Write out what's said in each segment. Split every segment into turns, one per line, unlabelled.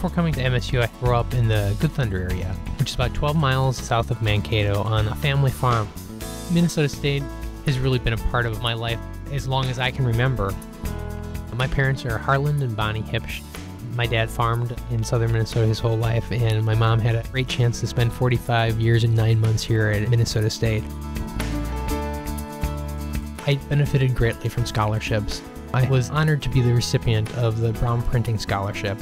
Before coming to MSU, I grew up in the Good Thunder area, which is about 12 miles south of Mankato on a family farm. Minnesota State has really been a part of my life as long as I can remember. My parents are Harlan and Bonnie Huebsch. My dad farmed in southern Minnesota his whole life, and my mom had a great chance to spend 45 years and 9 months here at Minnesota State. I benefited greatly from scholarships. I was honored to be the recipient of the Brown Printing Scholarship.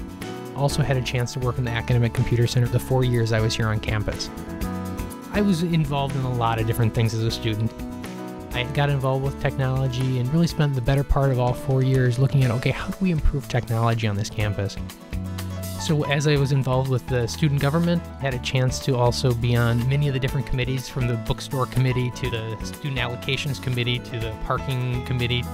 Also had a chance to work in the Academic Computer Center the 4 years I was here on campus. I was involved in a lot of different things as a student. I got involved with technology and really spent the better part of all 4 years looking at, okay, how do we improve technology on this campus? So as I was involved with the student government, I had a chance to also be on many of the different committees, from the bookstore committee to the student allocations committee to the parking committee.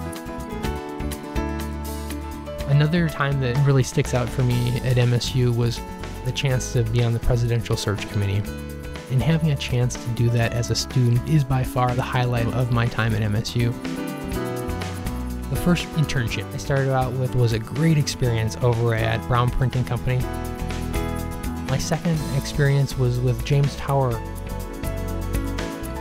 Another time that really sticks out for me at MSU was the chance to be on the presidential search committee. And having a chance to do that as a student is by far the highlight of my time at MSU. The first internship I started out with was a great experience over at Brown Printing Company. My second experience was with James Tower.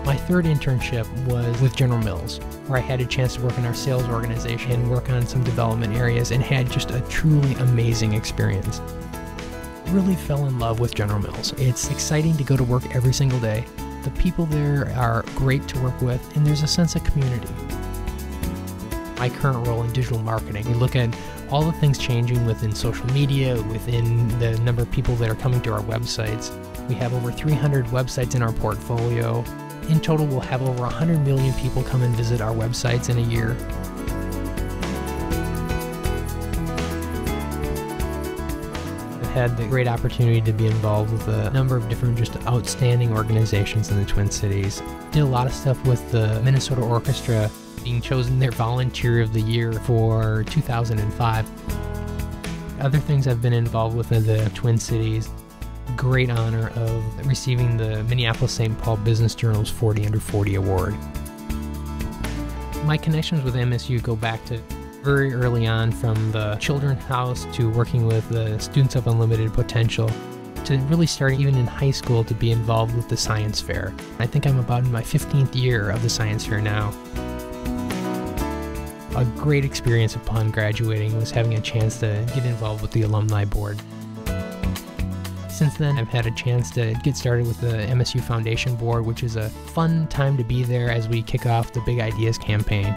My third internship was with General Mills, where I had a chance to work in our sales organization and work on some development areas and had just a truly amazing experience. Really fell in love with General Mills. It's exciting to go to work every single day. The people there are great to work with, and there's a sense of community. My current role in digital marketing, we look at all the things changing within social media, within the number of people that are coming to our websites. We have over 300 websites in our portfolio. In total, we'll have over 100 million people come and visit our websites in a year. Had the great opportunity to be involved with a number of different just outstanding organizations in the Twin Cities. Did a lot of stuff with the Minnesota Orchestra, being chosen their Volunteer of the Year for 2005. Other things I've been involved with in the Twin Cities. Great honor of receiving the Minneapolis-St. Paul Business Journal's 40 Under 40 Award. My connections with MSU go back to very early on, from the Children's House to working with the Students of Unlimited Potential, to really starting even in high school to be involved with the science fair. I think I'm about in my 15th year of the science fair now. A great experience upon graduating was having a chance to get involved with the alumni board. Since then, I've had a chance to get started with the MSU Foundation Board, which is a fun time to be there as we kick off the Big Ideas campaign.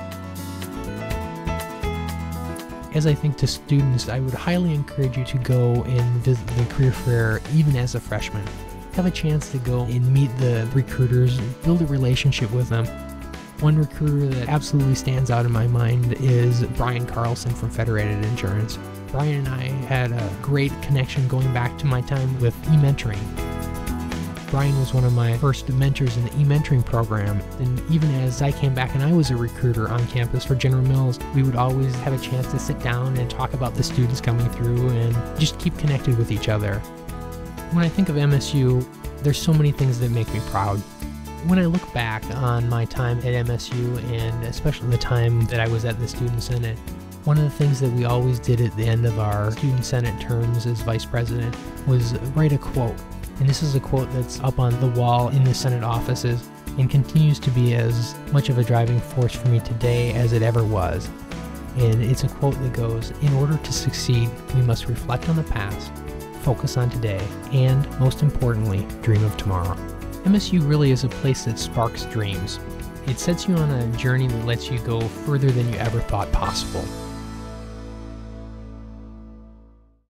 As I think to students, I would highly encourage you to go and visit the career fair even as a freshman. Have a chance to go and meet the recruiters, build a relationship with them. One recruiter that absolutely stands out in my mind is Brian Carlson from Federated Insurance. Brian and I had a great connection going back to my time with e-mentoring. Brian was one of my first mentors in the e-mentoring program, and even as I came back and I was a recruiter on campus for General Mills, we would always have a chance to sit down and talk about the students coming through and just keep connected with each other. When I think of MSU, there's so many things that make me proud. When I look back on my time at MSU, and especially the time that I was at the Student Senate, one of the things that we always did at the end of our Student Senate terms as Vice President was write a quote. And this is a quote that's up on the wall in the Senate offices and continues to be as much of a driving force for me today as it ever was. And it's a quote that goes, "In order to succeed, we must reflect on the past, focus on today, and, most importantly, dream of tomorrow." MSU really is a place that sparks dreams. It sets you on a journey that lets you go further than you ever thought possible.